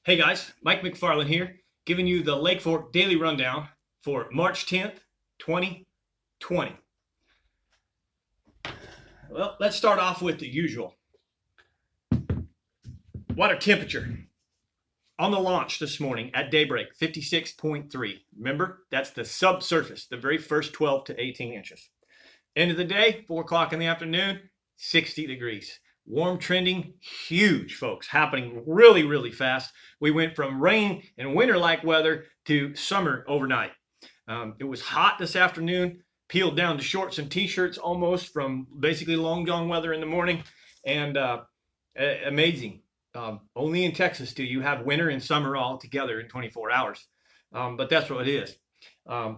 Hey guys, Mike McFarland here, giving you the Lake Fork Daily Rundown for March 10th, 2020. Well, let's start off with the usual. Water temperature on the launch this morning at daybreak, 56.3. Remember, that's the subsurface, the very first 12 to 18 inches. End of the day, 4 o'clock in the afternoon, 60 degrees. Warm trending, huge, folks, happening really, really fast. We went from rain and winter-like weather to summer overnight. It was hot this afternoon, peeled down to shorts and t-shirts almost from basically long john weather in the morning, and amazing. Only in Texas do you have winter and summer all together in 24 hours, but that's what it is.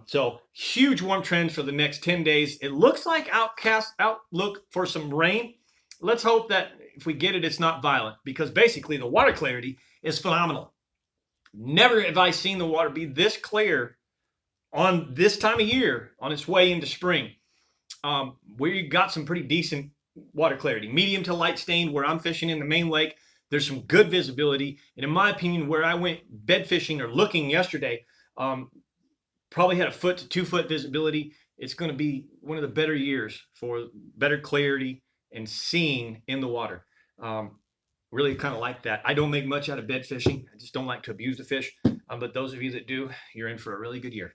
So huge warm trends for the next 10 days. It looks like outlook for some rain. Let's hope that if we get it, it's not violent, because basically the water clarity is phenomenal. Never have I seen the water be this clear on this time of year on its way into spring. We got some pretty decent water clarity, medium to light stained where I'm fishing in the main lake. There's some good visibility. And in my opinion, where I went bed fishing or looking yesterday, probably had a 1 to 2 foot visibility. It's going to be one of the better years for better clarity and seeing in the water. Really kind of like that. I don't make much out of bed fishing. I just don't like to abuse the fish. But those of you that do, you're in for a really good year.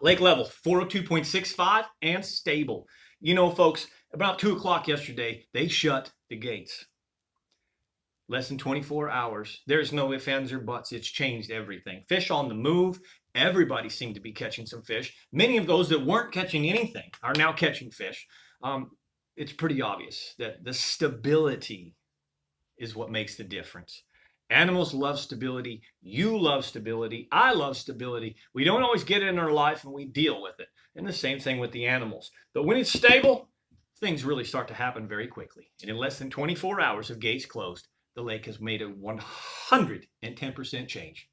Lake level, 402.65 and stable. You know, folks, about 2 o'clock yesterday, they shut the gates. Less than 24 hours. There's no ifs, ands, or buts. It's changed everything. Fish on the move. Everybody seemed to be catching some fish. Many of those that weren't catching anything are now catching fish. It's pretty obvious that the stability is what makes the difference. Animals love stability. You love stability. I love stability. We don't always get it in our life, and we deal with it. And the same thing with the animals. But when it's stable, things really start to happen very quickly. And in less than 24 hours of gates closed, the lake has made a 110% change.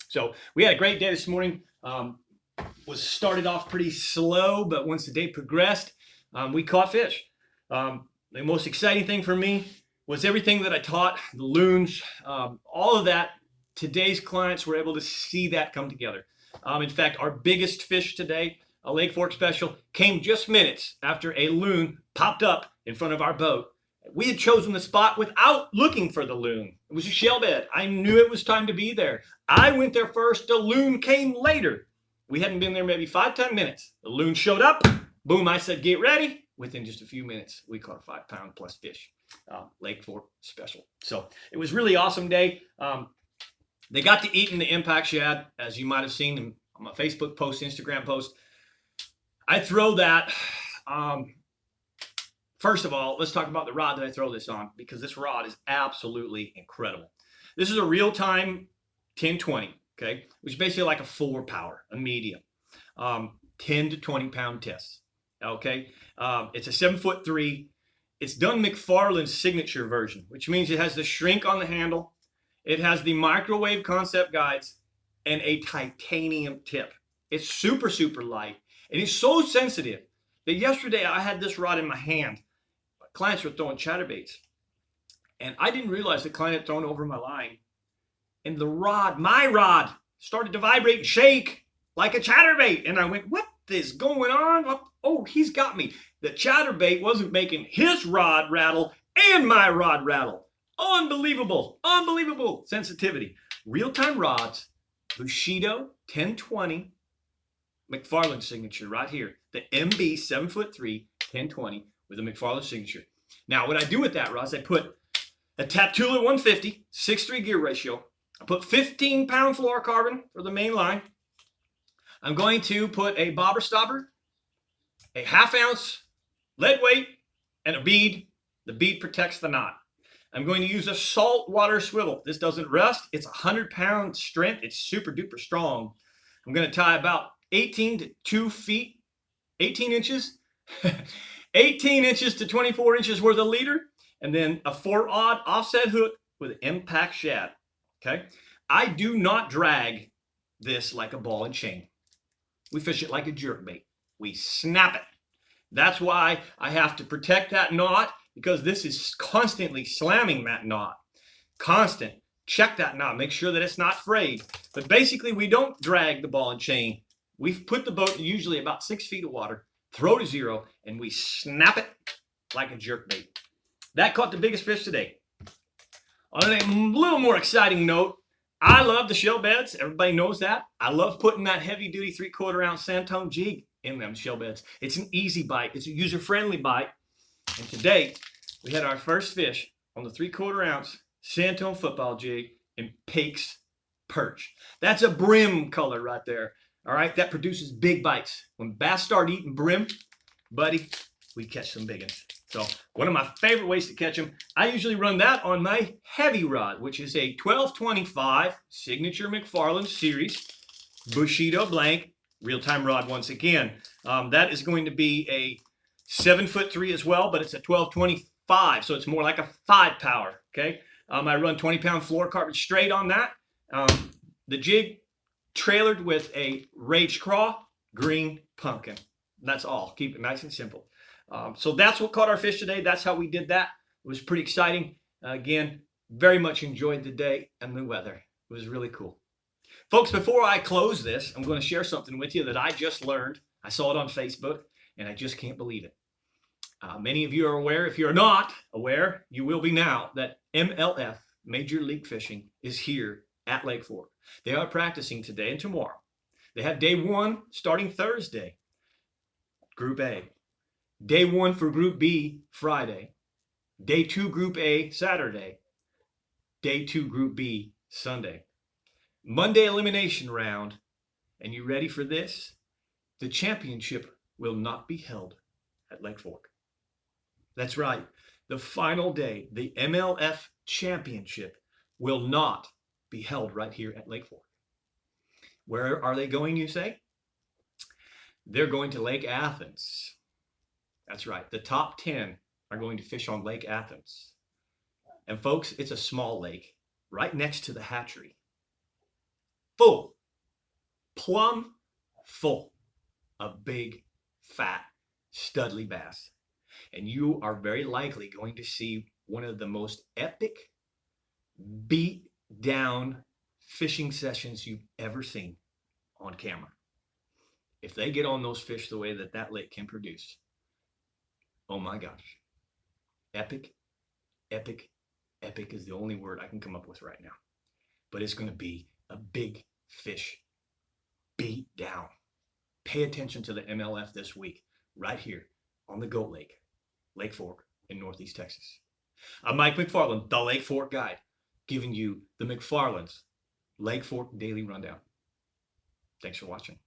So we had a great day this morning. Was started off pretty slow, but once the day progressed, we caught fish. The most exciting thing for me was everything that I taught, the loons, all of that. Today's clients were able to see that come together. In fact, our biggest fish today, a Lake Fork special, came just minutes after a loon popped up in front of our boat. We had chosen the spot without looking for the loon. It was a shell bed. I knew it was time to be there. I went there first. The loon came later. We hadn't been there maybe 5-10 minutes. The loon showed up. Boom, I said, get ready. Within just a few minutes, we caught a 5-pound plus fish, Lake Fork special. So it was really awesome day. They got to eat in the impact shad, as you might have seen on my Facebook post, Instagram post. I throw that. First of all, let's talk about the rod that I throw this on, because this rod is absolutely incredible. This is a real-time 1020, okay, which is basically like a 4-power, a medium, 10 to 20 pound test. Okay, it's a 7'3". It's done McFarland's signature version, which means it has the shrink on the handle, it has the microwave concept guides, and a titanium tip. It's super, super light, and it's so sensitive that yesterday I had this rod in my hand. Clients were throwing chatterbaits, and I didn't realize the client had thrown over my line, and the rod, my rod, started to vibrate and shake like a chatterbait, and I went, what is going on? Oh, he's got me. The chatterbait wasn't making his rod rattle and my rod rattle. Unbelievable, unbelievable sensitivity. Real-time rods, Bushido 1020, McFarland signature right here. The MB 7'3", 1020 with a McFarland signature. Now, what I do with that rod is I put a Taptula 150, 6:3 gear ratio. I put 15-pound fluorocarbon for the main line. I'm going to put a bobber stopper, a 1/2 ounce lead weight, and a bead. The bead protects the knot. I'm going to use a saltwater swivel. This doesn't rust. It's 100-pound strength. It's super duper strong. I'm going to tie about 18 to 2 feet, 18 inches, 18 inches to 24 inches worth of leader, and then a 4-aught offset hook with an impact shad. Okay. I do not drag this like a ball and chain. We fish it like a jerkbait. We snap it. That's why I have to protect that knot, because this is constantly slamming that knot. Constant. check that knot, make sure that it's not frayed. But basically, we don't drag the ball and chain. We put the boat in usually about 6 feet of water, throw to zero, and we snap it like a jerkbait. That caught the biggest fish today. On a little more exciting note, I love the shell beds. Everybody knows that. I love putting that heavy-duty 3/4 ounce Santone jig in them shell beds. It's an easy bite. It's a user-friendly bite. And today, we had our first fish on the 3/4 ounce Santone football jig in Pake's perch. That's a brim color right there. All right, that produces big bites. When bass start eating brim, buddy, we catch some big ones. So one of my favorite ways to catch them, I usually run that on my heavy rod, which is a 1225 Signature McFarland's series, Bushido blank, real-time rod once again. That is going to be a 7'3" as well, but it's a 1225, so it's more like a 5 power, okay? I run 20-pound floor carbon straight on that. The jig trailered with a Rage Craw green pumpkin. That's all. Keep it nice and simple. So that's what caught our fish today. That's how we did that. It was pretty exciting. Again, very much enjoyed the day and the weather. It was really cool. Folks, before I close this, I'm going to share something with you that I just learned. I saw it on Facebook, and I just can't believe it. Many of you are aware. If you're not aware, you will be now, that MLF, Major League Fishing, is here at Lake Fork. They are practicing today and tomorrow. They have day 1 starting Thursday, Group A. Day 1 for Group B, Friday. Day 2, Group A, Saturday. Day 2, Group B, Sunday. Monday elimination round. And you ready for this? The championship will not be held at Lake Fork. That's right. The final day, the MLF championship, will not be held right here at Lake Fork. Where are they going, you say? They're going to Lake Athens. That's right. The top 10 are going to fish on Lake Athens. And folks, it's a small lake right next to the hatchery. Full, plumb full of big, fat, studly bass. And you are very likely going to see one of the most epic, beat down fishing sessions you've ever seen on camera. If they get on those fish the way that that lake can produce, oh my gosh. Epic, epic, epic is the only word I can come up with right now. But it's going to be a big fish beat down. Pay attention to the MLF this week, right here on the Goat Lake, Lake Fork in Northeast Texas. I'm Mike McFarland, the Lake Fork Guide, giving you the McFarland's Lake Fork Daily Rundown. Thanks for watching.